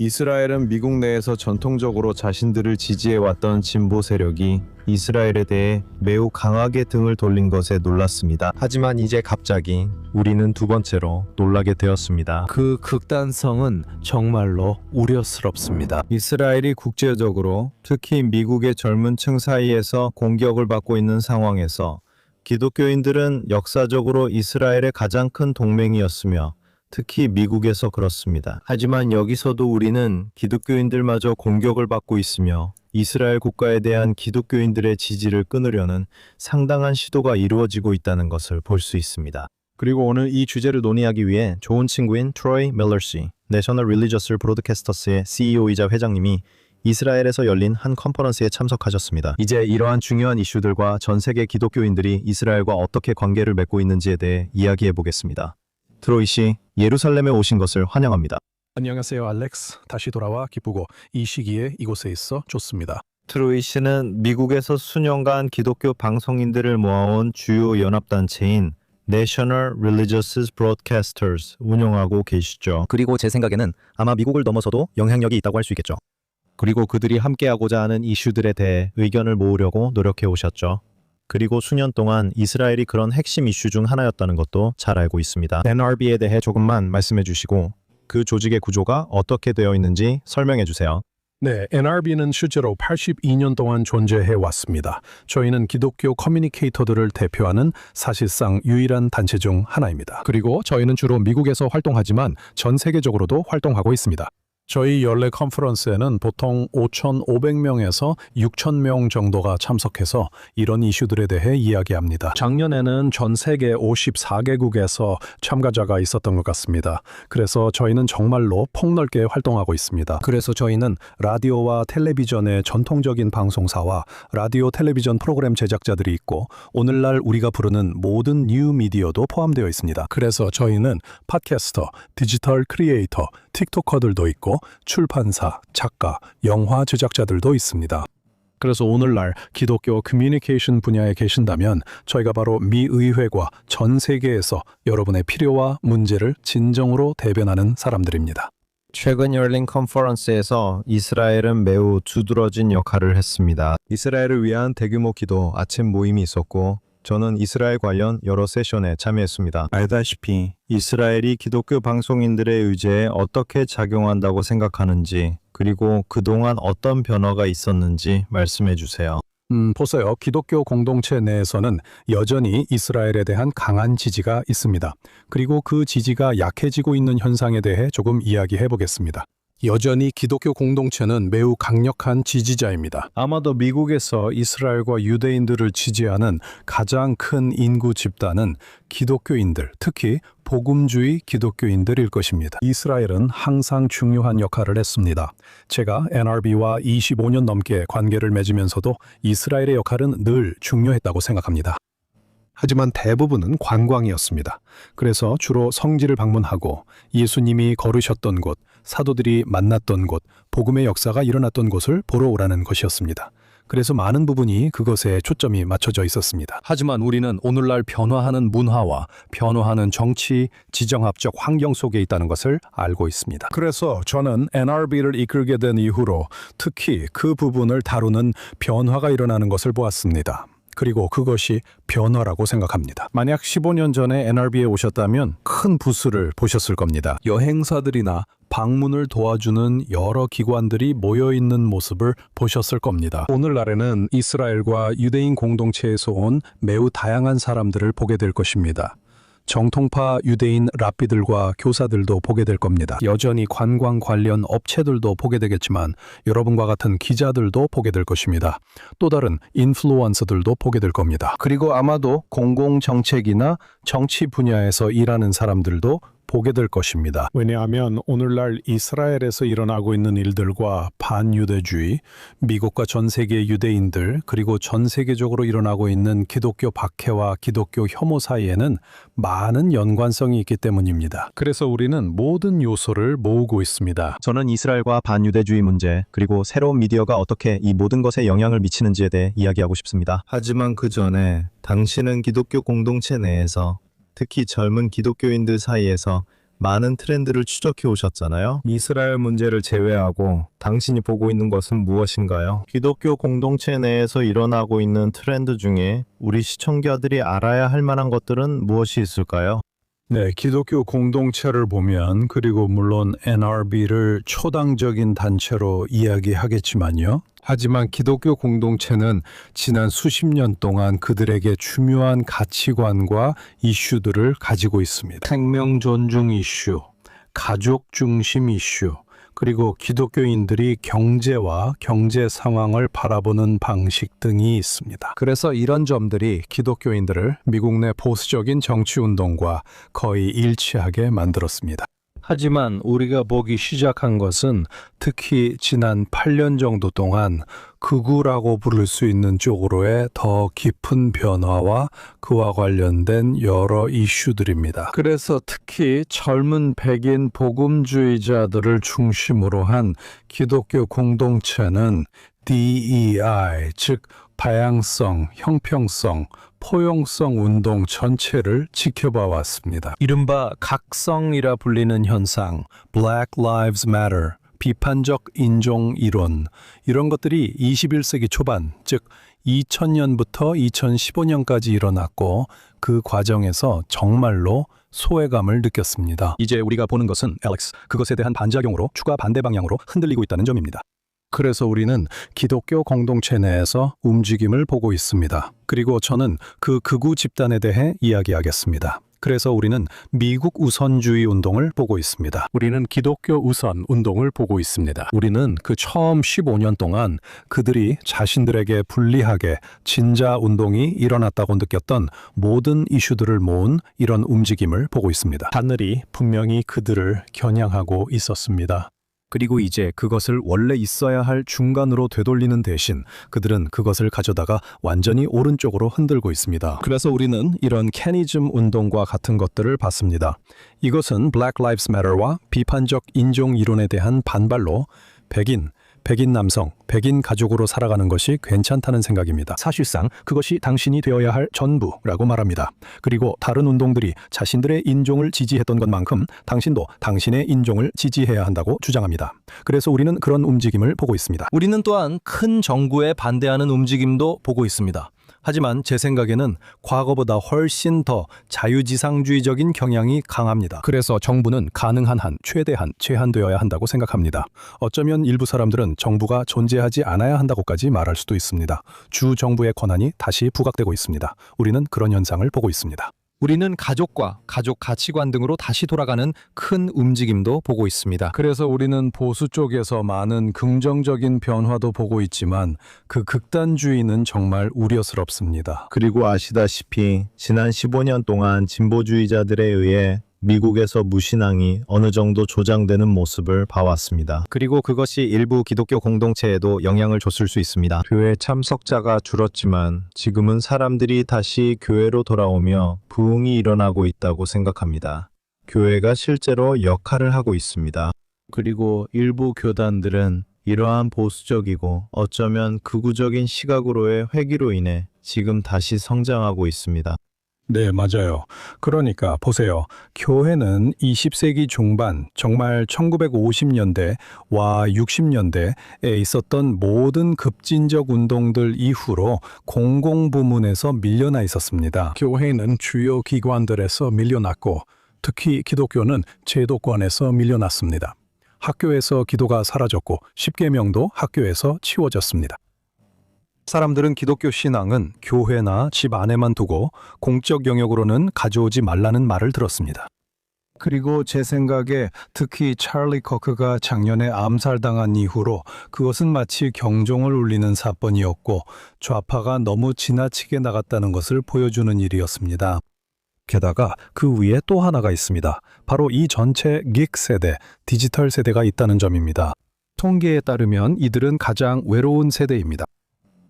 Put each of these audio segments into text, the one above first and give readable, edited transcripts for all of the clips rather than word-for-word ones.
이스라엘은 미국 내에서 전통적으로 자신들을 지지해왔던 진보 세력이 이스라엘에 대해 매우 강하게 등을 돌린 것에 놀랐습니다. 하지만 이제 갑자기 우리는 두 번째로 놀라게 되었습니다. 그 극단성은 정말로 우려스럽습니다. 이스라엘이 국제적으로 특히 미국의 젊은 층 사이에서 공격을 받고 있는 상황에서 기독교인들은 역사적으로 이스라엘의 가장 큰 동맹이었으며 특히 미국에서 그렇습니다. 하지만 여기서도 우리는 기독교인들마저 공격을 받고 있으며 이스라엘 국가에 대한 기독교인들의 지지를 끊으려는 상당한 시도가 이루어지고 있다는 것을 볼 수 있습니다. 그리고 오늘 이 주제를 논의하기 위해 좋은 친구인 트로이 밀러 씨, 내셔널 릴리저스 브로드캐스터스의 CEO이자 회장님이 이스라엘에서 열린 한 컨퍼런스에 참석하셨습니다. 이제 이러한 중요한 이슈들과 전 세계 기독교인들이 이스라엘과 어떻게 관계를 맺고 있는지에 대해 이야기해 보겠습니다. 트로이 씨, 예루살렘에 오신 것을 환영합니다. 안녕하세요, 알렉스. 다시 돌아와 기쁘고 이 시기에 이곳에 있어 좋습니다. 트로이 씨는 미국에서 수년간 기독교 방송인들을 모아온 주요 연합단체인 National Religious Broadcasters 운영하고 계시죠. 그리고 제 생각에는 아마 미국을 넘어서도 영향력이 있다고 할 수 있겠죠. 그리고 그들이 함께하고자 하는 이슈들에 대해 의견을 모으려고 노력해 오셨죠. 그리고 수년 동안 이스라엘이 그런 핵심 이슈 중 하나였다는 것도 잘 알고 있습니다. NRB에 대해 조금만 말씀해 주시고 그 조직의 구조가 어떻게 되어 있는지 설명해 주세요. 네, NRB는 실제로 82년 동안 존재해 왔습니다. 저희는 기독교 커뮤니케이터들을 대표하는 사실상 유일한 단체 중 하나입니다. 그리고 저희는 주로 미국에서 활동하지만 전 세계적으로도 활동하고 있습니다. 저희 연례 컨퍼런스에는 보통 5,500명에서 6,000명 정도가 참석해서 이런 이슈들에 대해 이야기합니다. 작년에는 전 세계 54개국에서 참가자가 있었던 것 같습니다. 그래서 저희는 정말로 폭넓게 활동하고 있습니다. 그래서 저희는 라디오와 텔레비전의 전통적인 방송사와 라디오 텔레비전 프로그램 제작자들이 있고 오늘날 우리가 부르는 모든 뉴 미디어도 포함되어 있습니다. 그래서 저희는 팟캐스터, 디지털 크리에이터, 틱토커들도 있고 출판사, 작가, 영화 제작자들도 있습니다. 그래서 오늘날 기독교 커뮤니케이션 분야에 계신다면 저희가 바로 미 의회과 전 세계에서 여러분의 필요와 문제를 진정으로 대변하는 사람들입니다. 최근 열린 컨퍼런스에서 이스라엘은 매우 두드러진 역할을 했습니다. 이스라엘을 위한 대규모 기도 아침 모임이 있었고 저는 이스라엘 관련 여러 세션에 참여했습니다. 알다시피 이스라엘이 기독교 방송인들의 의제에 어떻게 작용한다고 생각하는지 그리고 그동안 어떤 변화가 있었는지 말씀해 주세요. 보세요. 기독교 공동체 내에서는 여전히 이스라엘에 대한 강한 지지가 있습니다. 그리고 그 지지가 약해지고 있는 현상에 대해 조금 이야기해 보겠습니다. 여전히 기독교 공동체는 매우 강력한 지지자입니다. 아마도 미국에서 이스라엘과 유대인들을 지지하는 가장 큰 인구 집단은 기독교인들, 특히 복음주의 기독교인들일 것입니다. 이스라엘은 항상 중요한 역할을 했습니다. 제가 NRB와 25년 넘게 관계를 맺으면서도 이스라엘의 역할은 늘 중요했다고 생각합니다. 하지만 대부분은 관광이었습니다. 그래서 주로 성지를 방문하고 예수님이 걸으셨던 곳, 사도들이 만났던 곳, 복음의 역사가 일어났던 곳을 보러 오라는 것이었습니다. 그래서 많은 부분이 그것에 초점이 맞춰져 있었습니다. 하지만 우리는 오늘날 변화하는 문화와 변화하는 정치, 지정학적 환경 속에 있다는 것을 알고 있습니다. 그래서 저는 NRB를 이끌게 된 이후로 특히 그 부분을 다루는 변화가 일어나는 것을 보았습니다. 그리고 그것이 변화라고 생각합니다. 만약 15년 전에 NRB에 오셨다면 큰 부스를 보셨을 겁니다. 여행사들이나 방문을 도와주는 여러 기관들이 모여있는 모습을 보셨을 겁니다. 오늘날에는 이스라엘과 유대인 공동체에서 온 매우 다양한 사람들을 보게 될 것입니다. 정통파 유대인 랍비들과 교사들도 보게 될 겁니다. 여전히 관광 관련 업체들도 보게 되겠지만 여러분과 같은 기자들도 보게 될 것입니다. 또 다른 인플루언서들도 보게 될 겁니다. 그리고 아마도 공공정책이나 정치 분야에서 일하는 사람들도 보게 될 것입니다. 왜냐하면 오늘날 이스라엘에서 일어나고 있는 일들과 반유대주의, 미국과 전 세계 유대인들, 그리고 전 세계적으로 일어나고 있는 기독교 박해와 기독교 혐오 사이에는 많은 연관성이 있기 때문입니다. 그래서 우리는 모든 요소를 모으고 있습니다. 저는 이스라엘과 반유대주의 문제, 그리고 새로운 미디어가 어떻게 이 모든 것에 영향을 미치는지에 대해 이야기하고 싶습니다. 하지만 그 전에 당신은 기독교 공동체 내에서 특히 젊은 기독교인들 사이에서 많은 트렌드를 추적해 오셨잖아요. 이스라엘 문제를 제외하고 당신이 보고 있는 것은 무엇인가요? 기독교 공동체 내에서 일어나고 있는 트렌드 중에 우리 시청자들이 알아야 할 만한 것들은 무엇이 있을까요? 네, 기독교 공동체를 보면 그리고 물론 NRB를 초당적인 단체로 이야기하겠지만요. 하지만 기독교 공동체는 지난 수십 년 동안 그들에게 중요한 가치관과 이슈들을 가지고 있습니다. 생명 존중 이슈, 가족 중심 이슈, 그리고 기독교인들이 경제와 경제 상황을 바라보는 방식 등이 있습니다. 그래서 이런 점들이 기독교인들을 미국 내 보수적인 정치 운동과 거의 일치하게 만들었습니다. 하지만 우리가 보기 시작한 것은 특히 지난 8년 정도 동안 극우라고 부를 수 있는 쪽으로의 더 깊은 변화와 그와 관련된 여러 이슈들입니다. 그래서 특히 젊은 백인 복음주의자들을 중심으로 한 기독교 공동체는 DEI, 즉 다양성, 형평성, 포용성 운동 전체를 지켜봐 왔습니다. 이른바 각성이라 불리는 현상, Black Lives Matter, 비판적 인종 이론, 이런 것들이 21세기 초반, 즉 2000년부터 2015년까지 일어났고 그 과정에서 정말로 소외감을 느꼈습니다. 이제 우리가 보는 것은 Alex, 그것에 대한 반작용으로 추가 반대 방향으로 흔들리고 있다는 점입니다. 그래서 우리는 기독교 공동체 내에서 움직임을 보고 있습니다. 그리고 저는 그 극우 집단에 대해 이야기하겠습니다. 그래서 우리는 미국 우선주의 운동을 보고 있습니다. 우리는 기독교 우선 운동을 보고 있습니다. 우리는 그 처음 15년 동안 그들이 자신들에게 불리하게 진자 운동이 일어났다고 느꼈던 모든 이슈들을 모은 이런 움직임을 보고 있습니다. 하늘이 분명히 그들을 겨냥하고 있었습니다. 그리고 이제 그것을 원래 있어야 할 중간으로 되돌리는 대신 그들은 그것을 가져다가 완전히 오른쪽으로 흔들고 있습니다. 그래서 우리는 이런 캐니즘 운동과 같은 것들을 봤습니다. 이것은 Black Lives Matter와 비판적 인종 이론에 대한 반발로 백인 남성, 백인 가족으로 살아가는 것이 괜찮다는 생각입니다. 사실상 그것이 당신이 되어야 할 전부라고 말합니다. 그리고 다른 운동들이 자신들의 인종을 지지했던 것만큼 당신도 당신의 인종을 지지해야 한다고 주장합니다. 그래서 우리는 그런 움직임을 보고 있습니다. 우리는 또한 큰 정부에 반대하는 움직임도 보고 있습니다. 하지만 제 생각에는 과거보다 훨씬 더 자유지상주의적인 경향이 강합니다. 그래서 정부는 가능한 한, 최대한 제한되어야 한다고 생각합니다. 어쩌면 일부 사람들은 정부가 존재하지 않아야 한다고까지 말할 수도 있습니다. 주 정부의 권한이 다시 부각되고 있습니다. 우리는 그런 현상을 보고 있습니다. 우리는 가족과 가족 가치관 등으로 다시 돌아가는 큰 움직임도 보고 있습니다. 그래서 우리는 보수 쪽에서 많은 긍정적인 변화도 보고 있지만 그 극단주의는 정말 우려스럽습니다. 그리고 아시다시피 지난 15년 동안 진보주의자들에 의해 미국에서 무신앙이 어느 정도 조장되는 모습을 봐왔습니다. 그리고 그것이 일부 기독교 공동체에도 영향을 줬을 수 있습니다. 교회 참석자가 줄었지만 지금은 사람들이 다시 교회로 돌아오며 부흥이 일어나고 있다고 생각합니다. 교회가 실제로 역할을 하고 있습니다. 그리고 일부 교단들은 이러한 보수적이고 어쩌면 극우적인 시각으로의 회귀로 인해 지금 다시 성장하고 있습니다. 네, 맞아요. 그러니까 보세요. 교회는 20세기 중반, 정말 1950년대와 60년대에 있었던 모든 급진적 운동들 이후로 공공부문에서 밀려나 있었습니다. 교회는 주요 기관들에서 밀려났고, 특히 기독교는 제도권에서 밀려났습니다. 학교에서 기도가 사라졌고, 십계명도 학교에서 치워졌습니다. 사람들은 기독교 신앙은 교회나 집 안에만 두고 공적 영역으로는 가져오지 말라는 말을 들었습니다. 그리고 제 생각에 특히 찰리 커크가 작년에 암살당한 이후로 그것은 마치 경종을 울리는 사건이었고 좌파가 너무 지나치게 나갔다는 것을 보여주는 일이었습니다. 게다가 그 위에 또 하나가 있습니다. 바로 이 전체 긱 세대, 디지털 세대가 있다는 점입니다. 통계에 따르면 이들은 가장 외로운 세대입니다.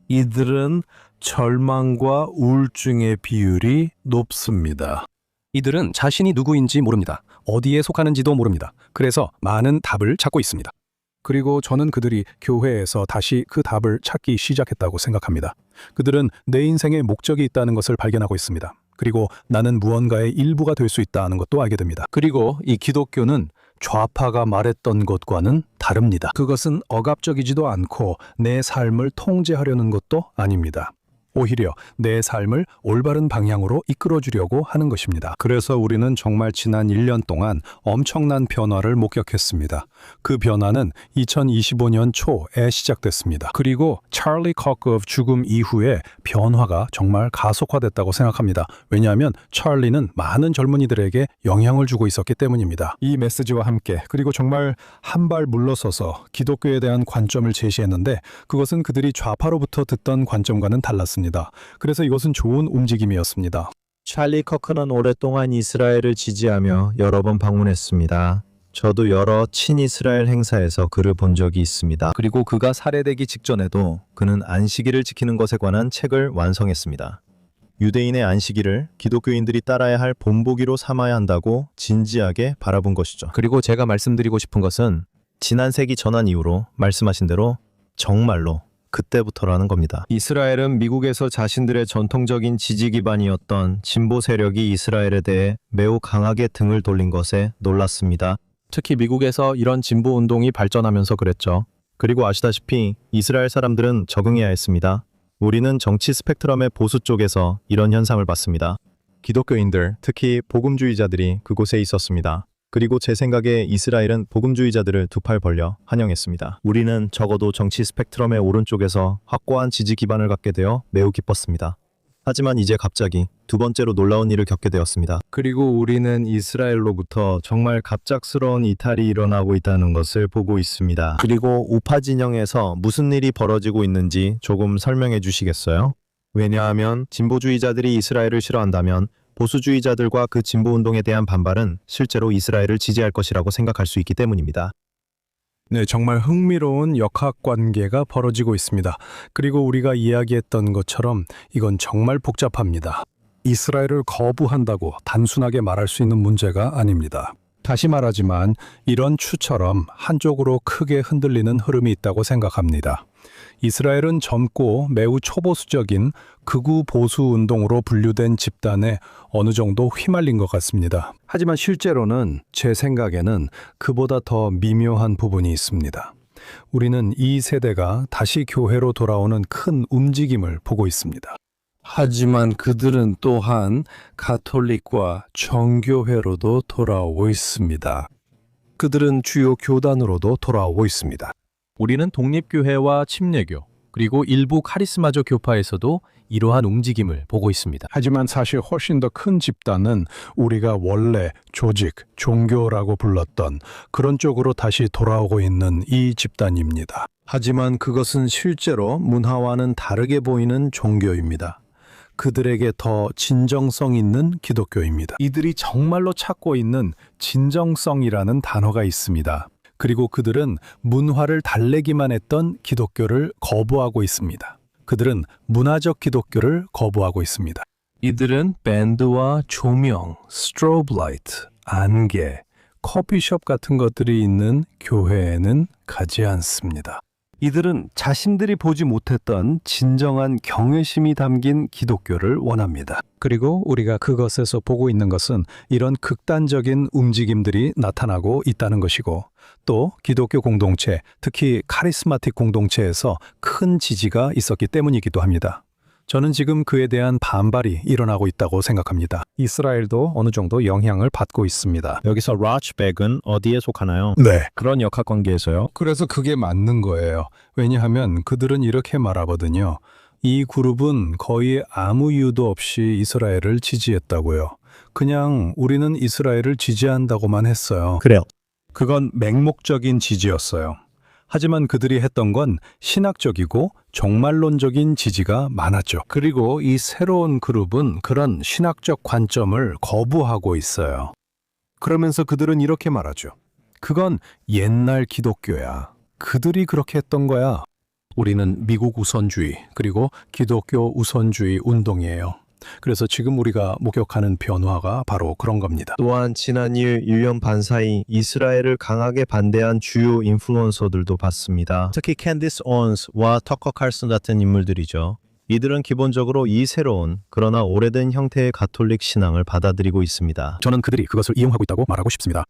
이들은 절망과 우울증의 비율이 높습니다. 이들은 자신이 누구인지 모릅니다. 어디에 속하는지도 모릅니다. 그래서 많은 답을 찾고 있습니다. 그리고 저는 그들이 교회에서 다시 그 답을 찾기 시작했다고 생각합니다. 그들은 내 인생에 목적이 있다는 것을 발견하고 있습니다. 그리고 나는 무언가의 일부가 될 수 있다는 것도 알게 됩니다. 그리고 이 기독교는 좌파가 말했던 것과는 다릅니다. 그것은 억압적이지도 않고 내 삶을 통제하려는 것도 아닙니다. 오히려 내 삶을 올바른 방향으로 이끌어주려고 하는 것입니다. 그래서 우리는 정말 지난 1년 동안 엄청난 변화를 목격했습니다. 그 변화는 2025년 초에 시작됐습니다. 그리고 찰리 커크의 죽음 이후에 변화가 정말 가속화됐다고 생각합니다. 왜냐하면 찰리는 많은 젊은이들에게 영향을 주고 있었기 때문입니다. 이 메시지와 함께 그리고 정말 한 발 물러서서 기독교에 대한 관점을 제시했는데 그것은 그들이 좌파로부터 듣던 관점과는 달랐습니다. 그래서 이것은 좋은 움직임이었습니다. 찰리 커크는 오랫동안 이스라엘을 지지하며 여러 번 방문했습니다. 저도 여러 친이스라엘 행사에서 그를 본 적이 있습니다. 그리고 그가 살해되기 직전에도 그는 안식일을 지키는 것에 관한 책을 완성했습니다. 유대인의 안식일을 기독교인들이 따라야 할 본보기로 삼아야 한다고 진지하게 바라본 것이죠. 그리고 제가 말씀드리고 싶은 것은 지난 세기 전환 이후로 말씀하신 대로 정말로 그때부터라는 겁니다. 이스라엘은 미국에서 자신들의 전통적인 지지 기반이었던 진보 세력이 이스라엘에 대해 매우 강하게 등을 돌린 것에 놀랐습니다. 특히 미국에서 이런 진보 운동이 발전하면서 그랬죠. 그리고 아시다시피 이스라엘 사람들은 적응해야 했습니다. 우리는 정치 스펙트럼의 보수 쪽에서 이런 현상을 봤습니다. 기독교인들, 특히 복음주의자들이 그곳에 있었습니다. 그리고 제 생각에 이스라엘은 복음주의자들을 두 팔 벌려 환영했습니다. 우리는 적어도 정치 스펙트럼의 오른쪽에서 확고한 지지 기반을 갖게 되어 매우 기뻤습니다. 하지만 이제 갑자기 두 번째로 놀라운 일을 겪게 되었습니다. 그리고 우리는 이스라엘로부터 정말 갑작스러운 이탈이 일어나고 있다는 것을 보고 있습니다. 그리고 우파 진영에서 무슨 일이 벌어지고 있는지 조금 설명해 주시겠어요? 왜냐하면 진보주의자들이 이스라엘을 싫어한다면 보수주의자들과 그 진보운동에 대한 반발은 실제로 이스라엘을 지지할 것이라고 생각할 수 있기 때문입니다. 네, 정말 흥미로운 역학관계가 벌어지고 있습니다. 그리고 우리가 이야기했던 것처럼 이건 정말 복잡합니다. 이스라엘을 거부한다고 단순하게 말할 수 있는 문제가 아닙니다. 다시 말하지만 이런 추처럼 한쪽으로 크게 흔들리는 흐름이 있다고 생각합니다. 이스라엘은 젊고 매우 초보수적인 극우 보수 운동으로 분류된 집단에 어느 정도 휘말린 것 같습니다. 하지만 실제로는 제 생각에는 그보다 더 미묘한 부분이 있습니다. 우리는 이 세대가 다시 교회로 돌아오는 큰 움직임을 보고 있습니다. 하지만 그들은 또한 가톨릭과 정교회로도 돌아오고 있습니다. 그들은 주요 교단으로도 돌아오고 있습니다. 우리는 독립교회와 침례교, 그리고 일부 카리스마적 교파에서도 이러한 움직임을 보고 있습니다. 하지만 사실 훨씬 더 큰 집단은 우리가 원래 조직, 종교라고 불렀던 그런 쪽으로 다시 돌아오고 있는 이 집단입니다. 하지만 그것은 실제로 문화와는 다르게 보이는 종교입니다. 그들에게 더 진정성 있는 기독교입니다. 이들이 정말로 찾고 있는 진정성이라는 단어가 있습니다. 그리고 그들은 문화를 달래기만 했던 기독교를 거부하고 있습니다. 그들은 문화적 기독교를 거부하고 있습니다. 이들은 밴드와 조명, 스트로브 라이트, 안개, 커피숍 같은 것들이 있는 교회에는 가지 않습니다. 이들은 자신들이 보지 못했던 진정한 경외심이 담긴 기독교를 원합니다. 그리고 우리가 그것에서 보고 있는 것은 이런 극단적인 움직임들이 나타나고 있다는 것이고 또 기독교 공동체, 특히 카리스마틱 공동체에서 큰 지지가 있었기 때문이기도 합니다. 저는 지금 그에 대한 반발이 일어나고 있다고 생각합니다. 이스라엘도 어느 정도 영향을 받고 있습니다. 여기서 라츠백은 어디에 속하나요? 네. 그런 역학관계에서요? 그래서 그게 맞는 거예요. 왜냐하면 그들은 이렇게 말하거든요. 이 그룹은 거의 아무 이유도 없이 이스라엘을 지지했다고요. 그냥 우리는 이스라엘을 지지한다고만 했어요. 그래요. 그건 맹목적인 지지였어요. 하지만 그들이 했던 건 신학적이고 종말론적인 지지가 많았죠. 그리고 이 새로운 그룹은 그런 신학적 관점을 거부하고 있어요. 그러면서 그들은 이렇게 말하죠. 그건 옛날 기독교야. 그들이 그렇게 했던 거야. 우리는 미국 우선주의 그리고 기독교 우선주의 운동이에요. 그래서 지금 우리가 목격하는 변화가 바로 그런 겁니다. 또한 지난 1년 반 사이 이스라엘을 강하게 반대한 주요 인플루언서들도 봤습니다. 특히 캔디스 온스와 터커 칼슨 같은 인물들이죠. 이들은 기본적으로 이 새로운 그러나 오래된 형태의 가톨릭 신앙을 받아들이고 있습니다. 저는 그들이 그것을 이용하고 있다고 말하고 싶습니다.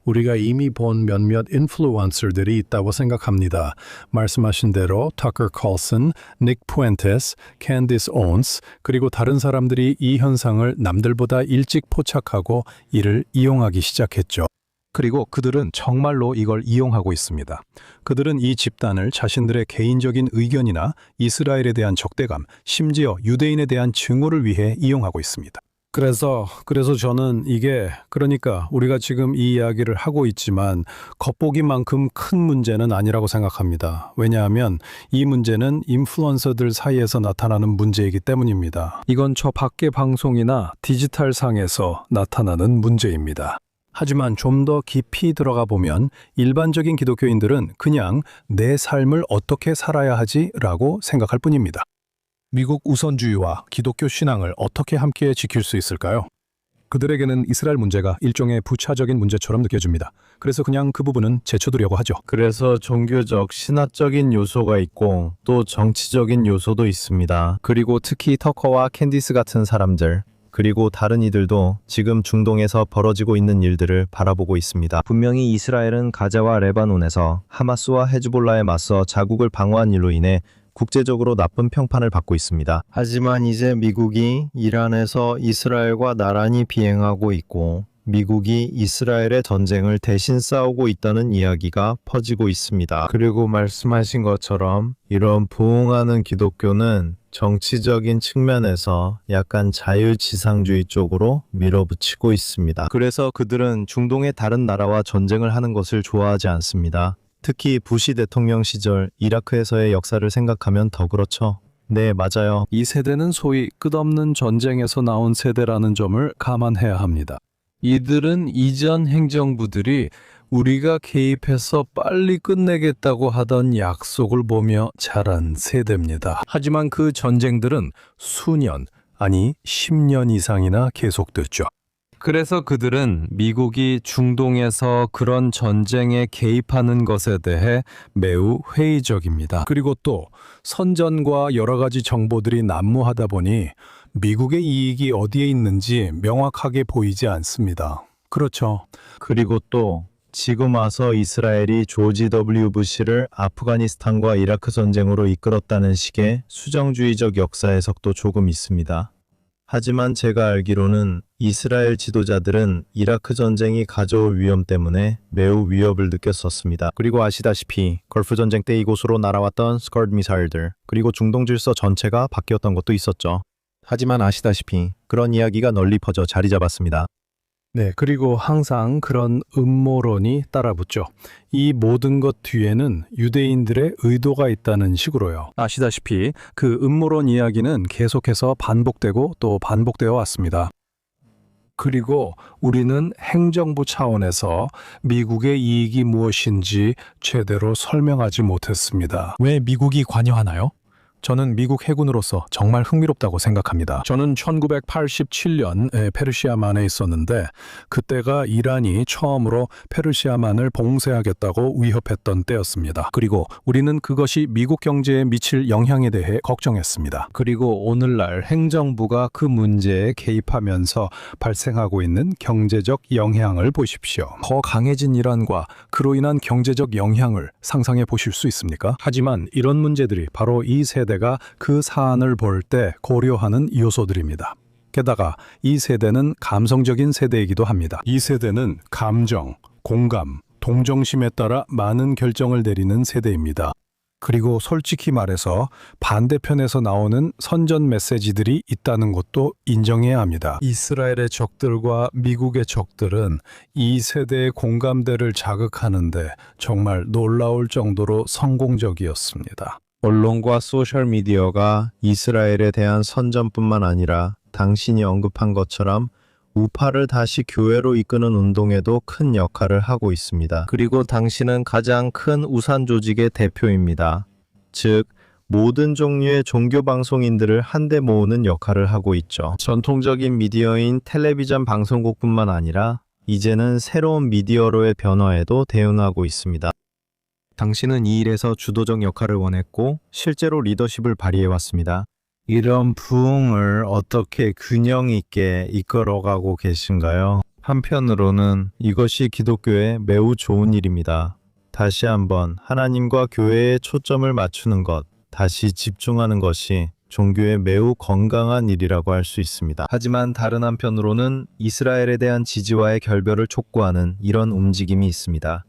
우리가 이미 본 몇몇 인플루언서들이 있다고 생각합니다. 말씀하신 대로 터커 콜슨, 닉 푸엔테스, 캔디스 온스, 그리고 다른 사람들이 이 현상을 남들보다 일찍 포착하고 이를 이용하기 시작했죠. 그리고 그들은 정말로 이걸 이용하고 있습니다. 그들은 이 집단을 자신들의 개인적인 의견이나 이스라엘에 대한 적대감, 심지어 유대인에 대한 증오를 위해 이용하고 있습니다. 그래서 저는 그러니까 우리가 지금 이 이야기를 하고 있지만 겉보기만큼 큰 문제는 아니라고 생각합니다. 왜냐하면 이 문제는 인플루언서들 사이에서 나타나는 문제이기 때문입니다. 이건 저 밖의 방송이나 디지털 상에서 나타나는 문제입니다. 하지만 좀 더 깊이 들어가 보면 일반적인 기독교인들은 그냥 내 삶을 어떻게 살아야 하지라고 생각할 뿐입니다. 미국 우선주의와 기독교 신앙을 어떻게 함께 지킬 수 있을까요? 그들에게는 이스라엘 문제가 일종의 부차적인 문제처럼 느껴집니다. 그래서 그냥 그 부분은 제쳐두려고 하죠. 그래서 종교적, 신화적인 요소가 있고 또 정치적인 요소도 있습니다. 그리고 특히 터커와 캔디스 같은 사람들, 그리고 다른 이들도 지금 중동에서 벌어지고 있는 일들을 바라보고 있습니다. 분명히 이스라엘은 가자와 레바논에서 하마스와 헤즈볼라에 맞서 자국을 방어한 일로 인해 국제적으로 나쁜 평판을 받고 있습니다. 하지만 이제 미국이 이란에서 이스라엘과 나란히 비행하고 있고 미국이 이스라엘의 전쟁을 대신 싸우고 있다는 이야기가 퍼지고 있습니다. 그리고 말씀하신 것처럼 이런 부흥하는 기독교는 정치적인 측면에서 약간 자유지상주의 쪽으로 밀어붙이고 있습니다. 그래서 그들은 중동의 다른 나라와 전쟁을 하는 것을 좋아하지 않습니다. 특히 부시 대통령 시절 이라크에서의 역사를 생각하면 더 그렇죠. 네, 맞아요. 이 세대는 소위 끝없는 전쟁에서 나온 세대라는 점을 감안해야 합니다. 이들은 이전 행정부들이 우리가 개입해서 빨리 끝내겠다고 하던 약속을 보며 자란 세대입니다. 하지만 그 전쟁들은 수년, 아니 10년 이상이나 계속됐죠. 그래서 그들은 미국이 중동에서 그런 전쟁에 개입하는 것에 대해 매우 회의적입니다. 그리고 또 선전과 여러 가지 정보들이 난무하다 보니 미국의 이익이 어디에 있는지 명확하게 보이지 않습니다. 그렇죠. 그리고 또 지금 와서 이스라엘이 조지 W. 부시를 아프가니스탄과 이라크 전쟁으로 이끌었다는 식의 수정주의적 역사 해석도 조금 있습니다. 하지만 제가 알기로는 이스라엘 지도자들은 이라크 전쟁이 가져올 위험 때문에 매우 위협을 느꼈었습니다. 그리고 아시다시피 걸프 전쟁 때 이곳으로 날아왔던 스커드 미사일들, 그리고 중동 질서 전체가 바뀌었던 것도 있었죠. 하지만 아시다시피 그런 이야기가 널리 퍼져 자리 잡았습니다. 네, 그리고 항상 그런 음모론이 따라붙죠. 이 모든 것 뒤에는 유대인들의 의도가 있다는 식으로요. 아시다시피 그 음모론 이야기는 계속해서 반복되고 또 반복되어 왔습니다. 그리고 우리는 행정부 차원에서 미국의 이익이 무엇인지 제대로 설명하지 못했습니다. 왜 미국이 관여하나요? 저는 미국 해군으로서 정말 흥미롭다고 생각합니다. 저는 1987년에 페르시아만에 있었는데 그때가 이란이 처음으로 페르시아만을 봉쇄하겠다고 위협했던 때였습니다. 그리고 우리는 그것이 미국 경제에 미칠 영향에 대해 걱정했습니다. 그리고 오늘날 행정부가 그 문제에 개입하면서 발생하고 있는 경제적 영향을 보십시오. 더 강해진 이란과 그로 인한 경제적 영향을 상상해 보실 수 있습니까? 하지만 이런 문제들이 바로 이 세대가 그 사안을 볼 때 고려하는 요소들입니다. 게다가 이 세대는 감성적인 세대이기도 합니다. 이 세대는 감정, 공감, 동정심에 따라 많은 결정을 내리는 세대입니다. 그리고 솔직히 말해서 반대편에서 나오는 선전 메시지들이 있다는 것도 인정해야 합니다. 이스라엘의 적들과 미국의 적들은 이 세대의 공감대를 자극하는데 정말 놀라울 정도로 성공적이었습니다. 언론과 소셜미디어가 이스라엘에 대한 선전뿐만 아니라 당신이 언급한 것처럼 우파를 다시 교회로 이끄는 운동에도 큰 역할을 하고 있습니다. 그리고 당신은 가장 큰 우산 조직의 대표입니다. 즉, 모든 종류의 종교 방송인들을 한데 모으는 역할을 하고 있죠. 전통적인 미디어인 텔레비전 방송국뿐만 아니라 이제는 새로운 미디어로의 변화에도 대응하고 있습니다. 당신은 이 일에서 주도적 역할을 원했고 실제로 리더십을 발휘해왔습니다. 이런 부흥을 어떻게 균형 있게 이끌어가고 계신가요? 한편으로는 이것이 기독교에 매우 좋은 일입니다. 다시 한번 하나님과 교회에 초점을 맞추는 것, 다시 집중하는 것이 종교의 매우 건강한 일이라고 할 수 있습니다. 하지만 다른 한편으로는 이스라엘에 대한 지지와의 결별을 촉구하는 이런 움직임이 있습니다.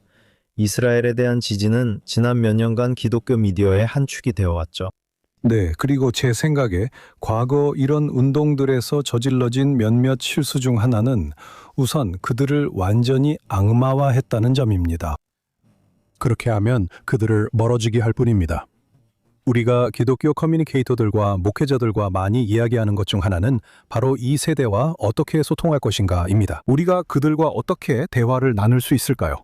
이스라엘에 대한 지지는 지난 몇 년간 기독교 미디어의 한 축이 되어왔죠. 네, 그리고 제 생각에 과거 이런 운동들에서 저질러진 몇몇 실수 중 하나는 우선 그들을 완전히 악마화했다는 점입니다. 그렇게 하면 그들을 멀어지게 할 뿐입니다. 우리가 기독교 커뮤니케이터들과 목회자들과 많이 이야기하는 것 중 하나는 바로 이 세대와 어떻게 소통할 것인가입니다. 우리가 그들과 어떻게 대화를 나눌 수 있을까요?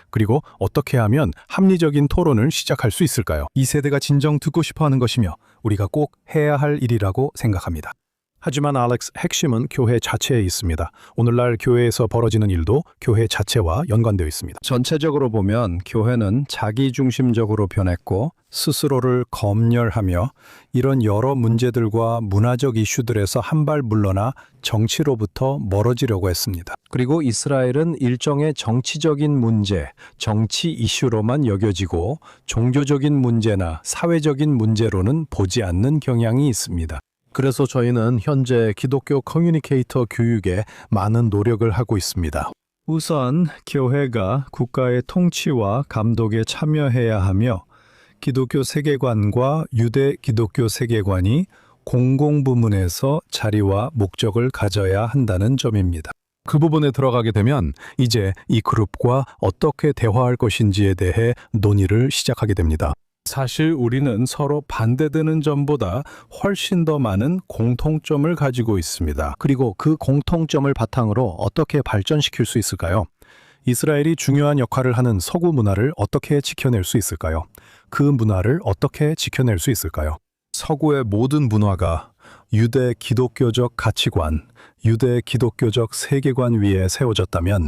그리고 어떻게 하면 합리적인 토론을 시작할 수 있을까요? 이 세대가 진정 듣고 싶어 하는 것이며 우리가 꼭 해야 할 일이라고 생각합니다. 하지만 알렉스, 핵심은 교회 자체에 있습니다. 오늘날 교회에서 벌어지는 일도 교회 자체와 연관되어 있습니다. 전체적으로 보면 교회는 자기중심적으로 변했고 스스로를 검열하며 이런 여러 문제들과 문화적 이슈들에서 한 발 물러나 정치로부터 멀어지려고 했습니다. 그리고 이스라엘은 일종의 정치적인 문제, 정치 이슈로만 여겨지고 종교적인 문제나 사회적인 문제로는 보지 않는 경향이 있습니다. 그래서 저희는 현재 기독교 커뮤니케이터 교육에 많은 노력을 하고 있습니다. 우선 교회가 국가의 통치와 감독에 참여해야 하며 기독교 세계관과 유대 기독교 세계관이 공공부문에서 자리와 목적을 가져야 한다는 점입니다. 그 부분에 들어가게 되면 이제 이 그룹과 어떻게 대화할 것인지에 대해 논의를 시작하게 됩니다. 사실 우리는 서로 반대되는 점보다 훨씬 더 많은 공통점을 가지고 있습니다. 그리고 그 공통점을 바탕으로 어떻게 발전시킬 수 있을까요? 이스라엘이 중요한 역할을 하는 서구 문화를 어떻게 지켜낼 수 있을까요? 그 문화를 어떻게 지켜낼 수 있을까요? 서구의 모든 문화가 유대 기독교적 가치관, 유대 기독교적 세계관 위에 세워졌다면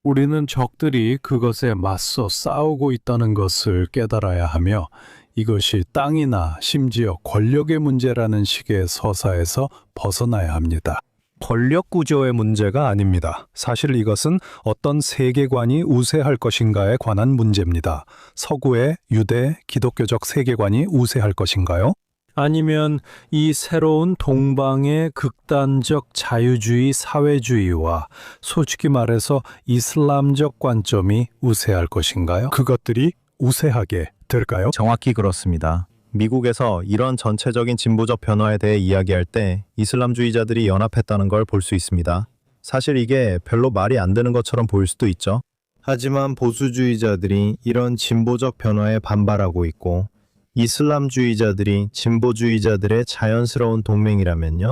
우리는 적들이 그것에 맞서 싸우고 있다는 것을 깨달아야 하며 이것이 땅이나 심지어 권력의 문제라는 식의 서사에서 벗어나야 합니다. 권력 구조의 문제가 아닙니다. 사실 이것은 어떤 세계관이 우세할 것인가에 관한 문제입니다. 서구의 유대 기독교적 세계관이 우세할 것인가요? 아니면 이 새로운 동방의 극단적 자유주의 사회주의와 솔직히 말해서 이슬람적 관점이 우세할 것인가요? 그것들이 우세하게 될까요? 정확히 그렇습니다. 미국에서 이런 전체적인 진보적 변화에 대해 이야기할 때 이슬람주의자들이 연합했다는 걸 볼 수 있습니다. 사실 이게 별로 말이 안 되는 것처럼 보일 수도 있죠. 하지만 보수주의자들이 이런 진보적 변화에 반발하고 있고 이슬람주의자들이 진보주의자들의 자연스러운 동맹이라면요?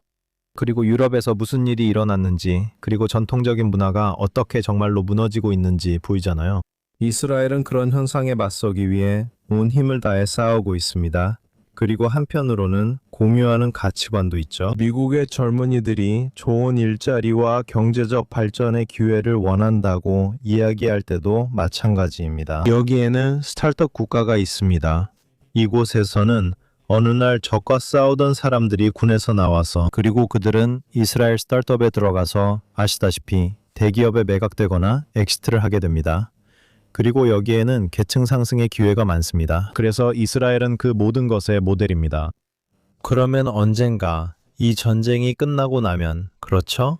그리고 유럽에서 무슨 일이 일어났는지, 그리고 전통적인 문화가 어떻게 정말로 무너지고 있는지 보이잖아요. 이스라엘은 그런 현상에 맞서기 위해 온 힘을 다해 싸우고 있습니다. 그리고 한편으로는 공유하는 가치관도 있죠. 미국의 젊은이들이 좋은 일자리와 경제적 발전의 기회를 원한다고 이야기할 때도 마찬가지입니다. 여기에는 스타트업 국가가 있습니다. 이곳에서는 어느 날 적과 싸우던 사람들이 군에서 나와서, 그리고 그들은 이스라엘 스타트업에 들어가서 아시다시피 대기업에 매각되거나 엑시트를 하게 됩니다. 그리고 여기에는 계층 상승의 기회가 많습니다. 그래서 이스라엘은 그 모든 것의 모델입니다. 그러면 언젠가 이 전쟁이 끝나고 나면, 그렇죠?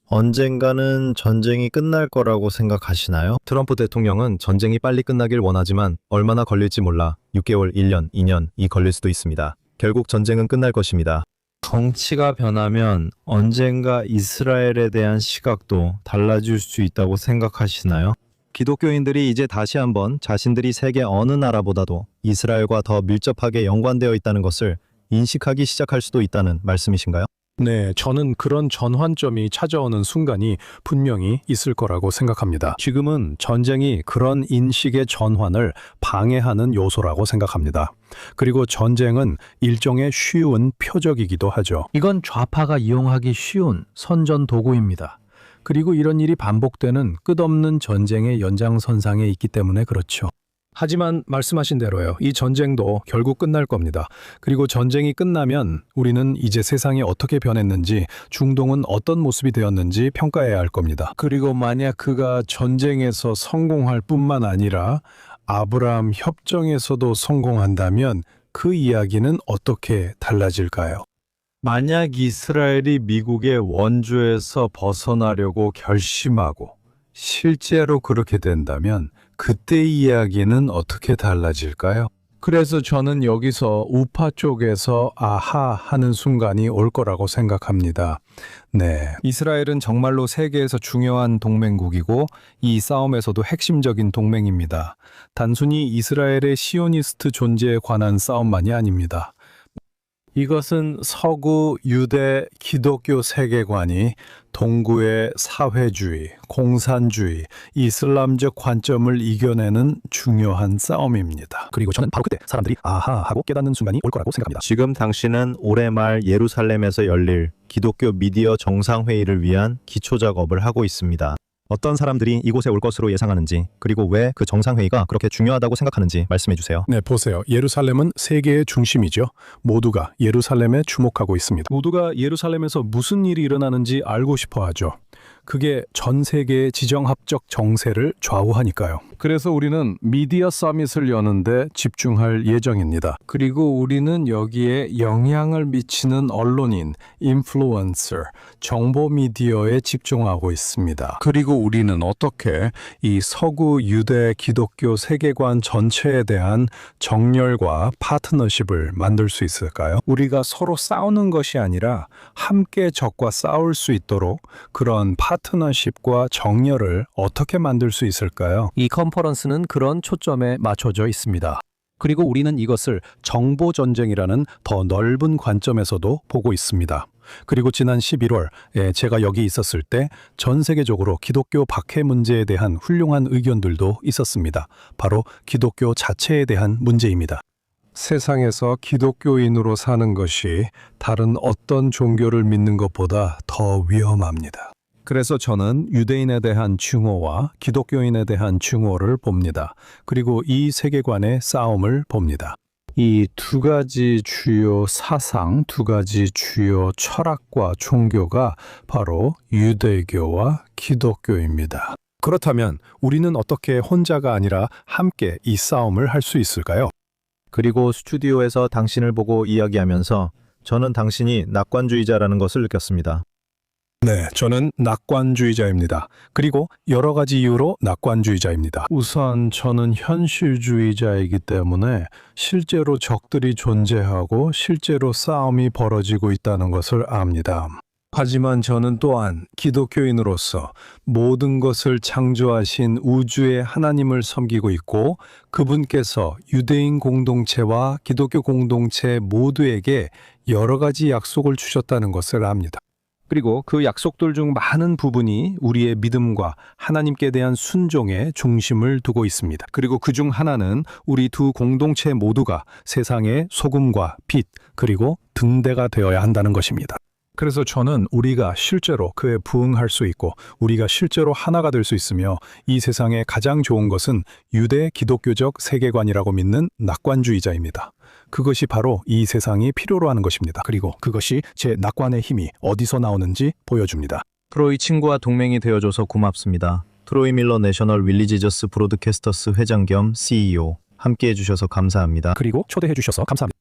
언젠가는 전쟁이 끝날 거라고 생각하시나요? 트럼프 대통령은 전쟁이 빨리 끝나길 원하지만 얼마나 걸릴지 몰라 6개월, 1년, 2년이 걸릴 수도 있습니다. 결국 전쟁은 끝날 것입니다. 정치가 변하면 언젠가 이스라엘에 대한 시각도 달라질 수 있다고 생각하시나요? 기독교인들이 이제 다시 한번 자신들이 세계 어느 나라보다도 이스라엘과 더 밀접하게 연관되어 있다는 것을 인식하기 시작할 수도 있다는 말씀이신가요? 네, 저는 그런 전환점이 찾아오는 순간이 분명히 있을 거라고 생각합니다. 지금은 전쟁이 그런 인식의 전환을 방해하는 요소라고 생각합니다. 그리고 전쟁은 일종의 쉬운 표적이기도 하죠. 이건 좌파가 이용하기 쉬운 선전 도구입니다. 그리고 이런 일이 반복되는 끝없는 전쟁의 연장선상에 있기 때문에 그렇죠. 하지만 말씀하신 대로요. 이 전쟁도 결국 끝날 겁니다. 그리고 전쟁이 끝나면 우리는 이제 세상이 어떻게 변했는지, 중동은 어떤 모습이 되었는지 평가해야 할 겁니다. 그리고 만약 그가 전쟁에서 성공할 뿐만 아니라 아브라함 협정에서도 성공한다면 그 이야기는 어떻게 달라질까요? 만약 이스라엘이 미국의 원조에서 벗어나려고 결심하고 실제로 그렇게 된다면 그때 이야기는 어떻게 달라질까요? 그래서 저는 여기서 우파 쪽에서 아하 하는 순간이 올 거라고 생각합니다. 네. 이스라엘은 정말로 세계에서 중요한 동맹국이고 이 싸움에서도 핵심적인 동맹입니다. 단순히 이스라엘의 시오니스트 존재에 관한 싸움만이 아닙니다. 이것은 서구 유대 기독교 세계관이 동구의 사회주의, 공산주의, 이슬람적 관점을 이겨내는 중요한 싸움입니다. 그리고 저는 바로 그때 사람들이 아하 하고 깨닫는 순간이 올 거라고 생각합니다. 지금 당신은 올해 말 예루살렘에서 열릴 기독교 미디어 정상회의를 위한 기초 작업을 하고 있습니다. 어떤 사람들이 이곳에 올 것으로 예상하는지, 그리고 왜 그 정상회의가 그렇게 중요하다고 생각하는지 말씀해 주세요. 네, 보세요. 예루살렘은 세계의 중심이죠. 모두가 예루살렘에 주목하고 있습니다. 모두가 예루살렘에서 무슨 일이 일어나는지 알고 싶어 하죠. 그게 전 세계의 지정학적 정세를 좌우하니까요. 그래서 우리는 미디어 서밋을 여는데 집중할 예정입니다. 그리고 우리는 여기에 영향을 미치는 언론인, 인플루언서, 정보 미디어에 집중하고 있습니다. 그리고 우리는 어떻게 이 서구 유대 기독교 세계관 전체에 대한 정열과 파트너십을 만들 수 있을까요? 우리가 서로 싸우는 것이 아니라 함께 적과 싸울 수 있도록 그런 파트너십과 정열을 어떻게 만들 수 있을까요? 이 컨퍼런스는 그런 초점에 맞춰져 있습니다. 그리고 우리는 이것을 정보 전쟁이라는 더 넓은 관점에서도 보고 있습니다. 그리고 지난 11월에 제가 여기 있었을 때 전 세계적으로 기독교 박해 문제에 대한 훌륭한 의견들도 있었습니다. 바로 기독교 자체에 대한 문제입니다. 세상에서 기독교인으로 사는 것이 다른 어떤 종교를 믿는 것보다 더 위험합니다. 그래서 저는 유대인에 대한 증오와 기독교인에 대한 증오를 봅니다. 그리고 이 세계관의 싸움을 봅니다. 이 두 가지 주요 사상, 두 가지 주요 철학과 종교가 바로 유대교와 기독교입니다. 그렇다면 우리는 어떻게 혼자가 아니라 함께 이 싸움을 할 수 있을까요? 그리고 스튜디오에서 당신을 보고 이야기하면서 저는 당신이 낙관주의자라는 것을 느꼈습니다. 네, 저는 낙관주의자입니다. 그리고 여러 가지 이유로 낙관주의자입니다. 우선 저는 현실주의자이기 때문에 실제로 적들이 존재하고 실제로 싸움이 벌어지고 있다는 것을 압니다. 하지만 저는 또한 기독교인으로서 모든 것을 창조하신 우주의 하나님을 섬기고 있고 그분께서 유대인 공동체와 기독교 공동체 모두에게 여러 가지 약속을 주셨다는 것을 압니다. 그리고 그 약속들 중 많은 부분이 우리의 믿음과 하나님께 대한 순종에 중심을 두고 있습니다. 그리고 그 중 하나는 우리 두 공동체 모두가 세상의 소금과 빛, 그리고 등대가 되어야 한다는 것입니다. 그래서 저는 우리가 실제로 그에 부응할 수 있고 우리가 실제로 하나가 될 수 있으며 이 세상에 가장 좋은 것은 유대 기독교적 세계관이라고 믿는 낙관주의자입니다. 그것이 바로 이 세상이 필요로 하는 것입니다. 그리고 그것이 제 낙관의 힘이 어디서 나오는지 보여줍니다. 트로이 친구와 동맹이 되어줘서 고맙습니다. 트로이 밀러 내셔널 윌리지저스 브로드캐스터스 회장 겸 CEO 함께해 주셔서 감사합니다. 그리고 초대해 주셔서 감사합니다.